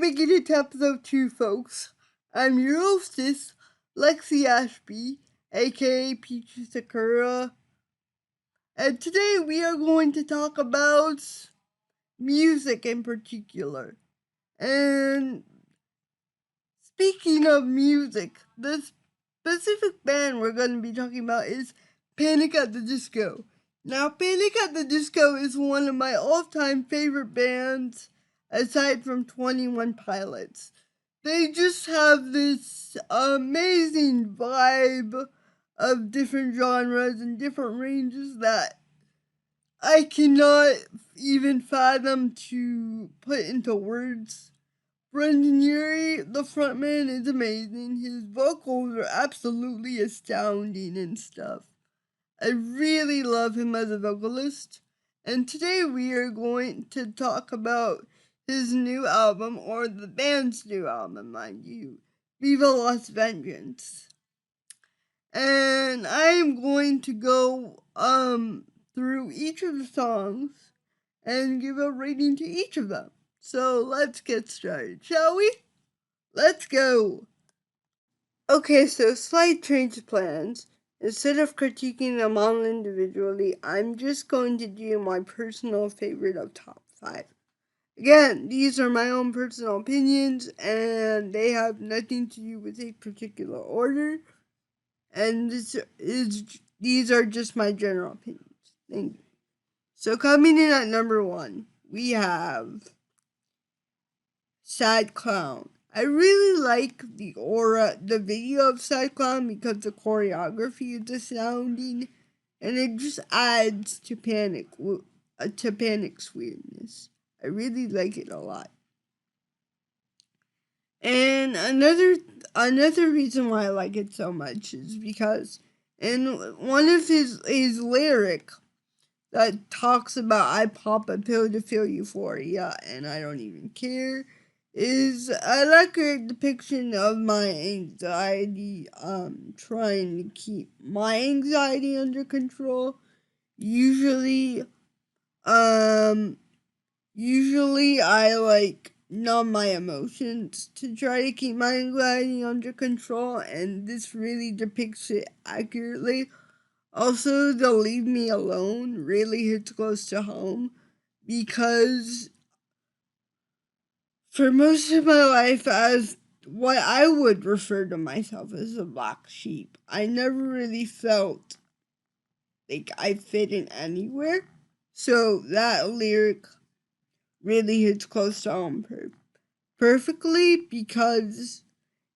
making it to episode 2, folks. I'm your hostess, Lexxi Ashby, aka Peachy Sakura, and today we are going to talk about music in particular. And speaking of music, the specific band we're going to be talking about is Panic at the Disco. Now, Panic at the Disco is one of my all-time favorite bands, aside from 21 Pilots. They just have this amazing vibe of different genres and different ranges that I cannot even fathom to put into words. Brendan Urie, the frontman, is amazing. His vocals are absolutely astounding and stuff. I really love him as a vocalist. And today we are going to talk about his new album, or the band's new album, mind you, Viva Las Vengeance. And I am going to go through each of the songs and give a rating to each of them. So let's get started, shall we? Let's go! Okay, so slight change of plans. Instead of critiquing them all individually, I'm just going to do my personal favorite of top 5. Again, these are my own personal opinions, and they have nothing to do with a particular order, and these are just my general opinions. Thank you. So coming in at number 1, we have Sad Clown. I really like the video of Sad Clown because the choreography is astounding, and it just adds to Panic's weirdness. I really like it a lot. And another reason why I like it so much is because in one of his lyric that talks about I pop a pill to feel euphoria and I don't even care, is an accurate depiction of my anxiety, trying to keep my anxiety under control. Usually I numb my emotions to try to keep my anxiety under control, and this really depicts it accurately. Also, the Leave Me Alone really hits close to home because for most of my life, as what I would refer to myself as a black sheep, I never really felt like I fit in anywhere. So that lyric really hits close to home perfectly because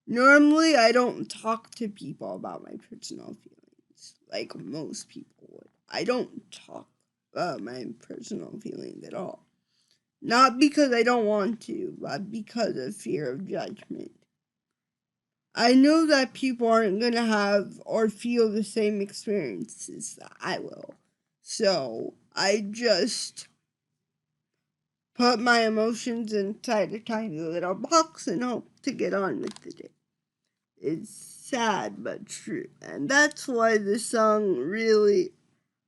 normally I don't talk to people about my personal feelings like most people would. I don't talk about my personal feelings at all. Not because I don't want to, but because of fear of judgment. I know that people aren't going to have or feel the same experiences that I will. So I just put my emotions inside a tiny little box and hope to get on with the day. It's sad but true. And that's why this song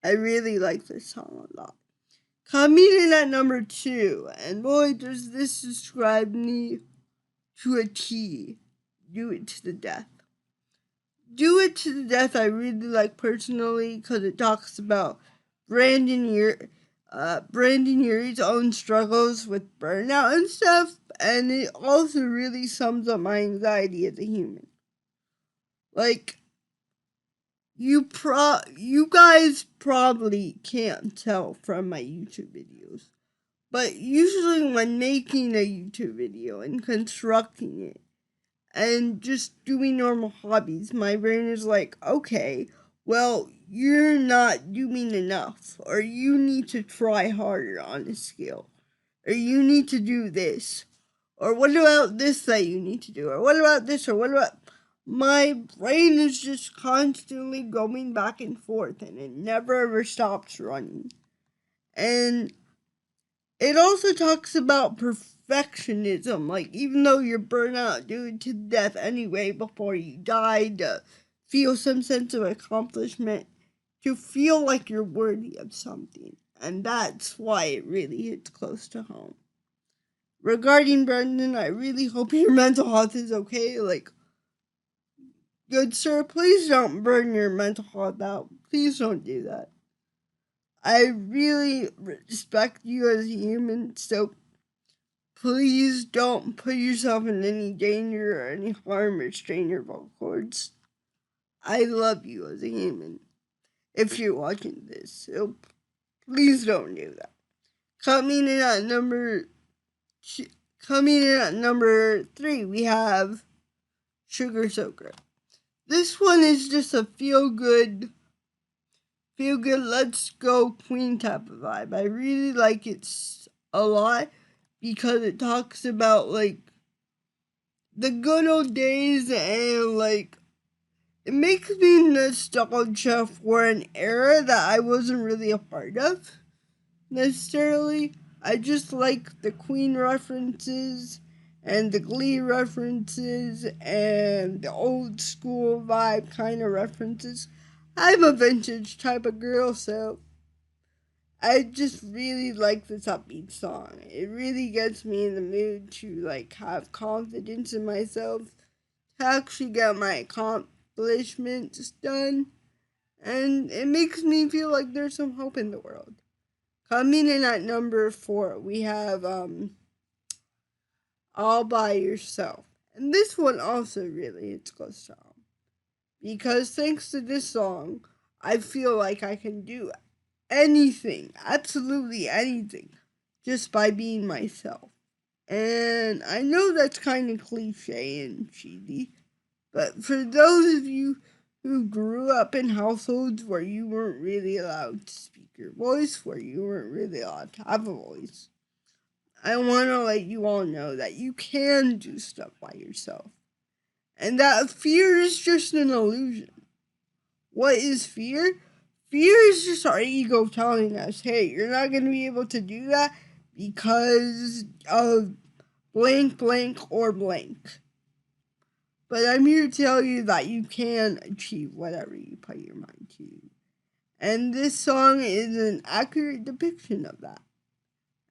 I really like this song a lot. Coming in at number 2, and boy does this describe me to a T. Do It to the Death. Do It to the Death I really like personally because it talks about Brandon Urie's own struggles with burnout and stuff, and it also really sums up my anxiety as a human. Like, you guys probably can't tell from my YouTube videos, but usually when making a YouTube video and constructing it and just doing normal hobbies, my brain is like, okay, well, you're not doing enough, or you need to try harder on this skill, or you need to do this, or what about this that you need to do, or what about this, or what about... My brain is just constantly going back and forth, and it never ever stops running. And it also talks about perfectionism, like even though you're burnt out, do it to death anyway before you die to feel some sense of accomplishment, to feel like you're worthy of something. And that's why it really hits close to home. regarding Brendan, I really hope your mental health is okay. Like, good sir, please don't burn your mental health out. Please don't do that. I really respect you as a human, so please don't put yourself in any danger or any harm or strain your vocal cords. I love you as a human. If you're watching this, so please don't do that. Coming in at number 3, we have Sugar Soaker. This one is just a feel good, let's go queen type of vibe. I really like it a lot because it talks about like the good old days and like it makes me nostalgia for an era that I wasn't really a part of necessarily. I just like the Queen references and the Glee references and the old school vibe kind of references. I'm a vintage type of girl, so I just really like this upbeat song. It really gets me in the mood to like have confidence in myself, to actually get my accomplishments done, and it makes me feel like there's some hope in the world. Coming in at number 4, we have All By Yourself. And this one also really hits close to home. Because thanks to this song, I feel like I can do anything, absolutely anything, just by being myself. And I know that's kind of cliche and cheesy, but for those of you who grew up in households where you weren't really allowed to speak your voice, where you weren't really allowed to have a voice, I want to let you all know that you can do stuff by yourself. And that fear is just an illusion. What is fear? Fear is just our ego telling us, hey, you're not going to be able to do that because of blank, blank, or blank. But I'm here to tell you that you can achieve whatever you put your mind to. And this song is an accurate depiction of that.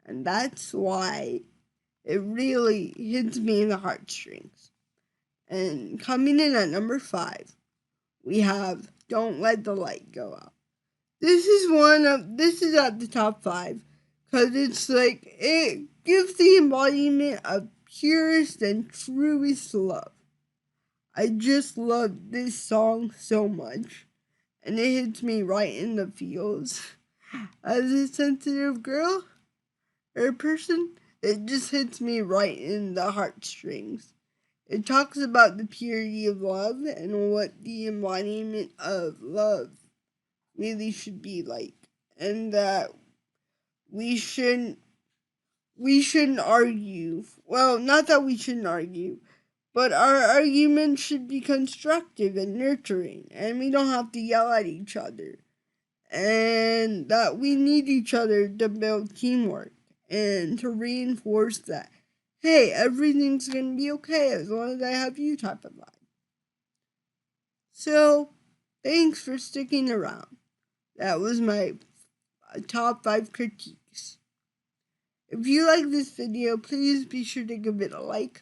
And that's why it really hits me in the heartstrings. And coming in at number 5, we have Don't Let the Light Go Out. This is at the top 5 because it's like it gives the embodiment of purest and truest love. I just love this song so much, and it hits me right in the feels. As a sensitive girl or person, it just hits me right in the heartstrings. It talks about the purity of love and what the embodiment of love really should be like, and that we shouldn't argue. Well, not that we shouldn't argue, but our arguments should be constructive and nurturing, and we don't have to yell at each other. And that we need each other to build teamwork and to reinforce that, hey, everything's gonna be okay as long as I have you type of vibe. So, thanks for sticking around. That was my top 5 critiques. If you like this video, please be sure to give it a like,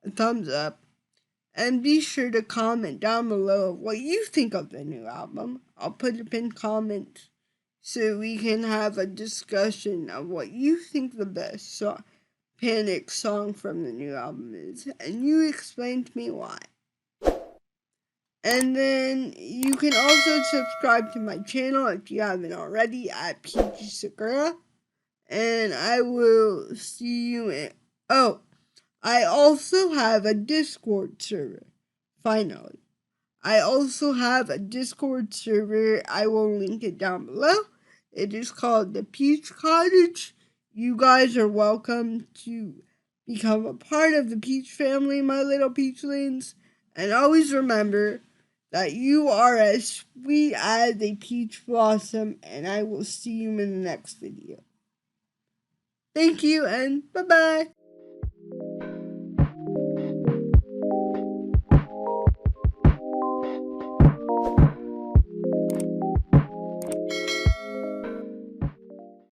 a thumbs up, and be sure to comment down below what you think of the new album. I'll put a pinned comment so we can have a discussion of what you think the best Panic song from the new album is, and you explain to me why. And then you can also subscribe to my channel if you haven't already at PG Sakura. And I will see you in... Oh, I also have a Discord server. Finally. I also have a Discord server. I will link it down below. It is called the Peach Cottage. You guys are welcome to become a part of the Peach family, my little peachlings. And always remember that you are as sweet as a peach blossom, and I will see you in the next video. Thank you, and bye-bye.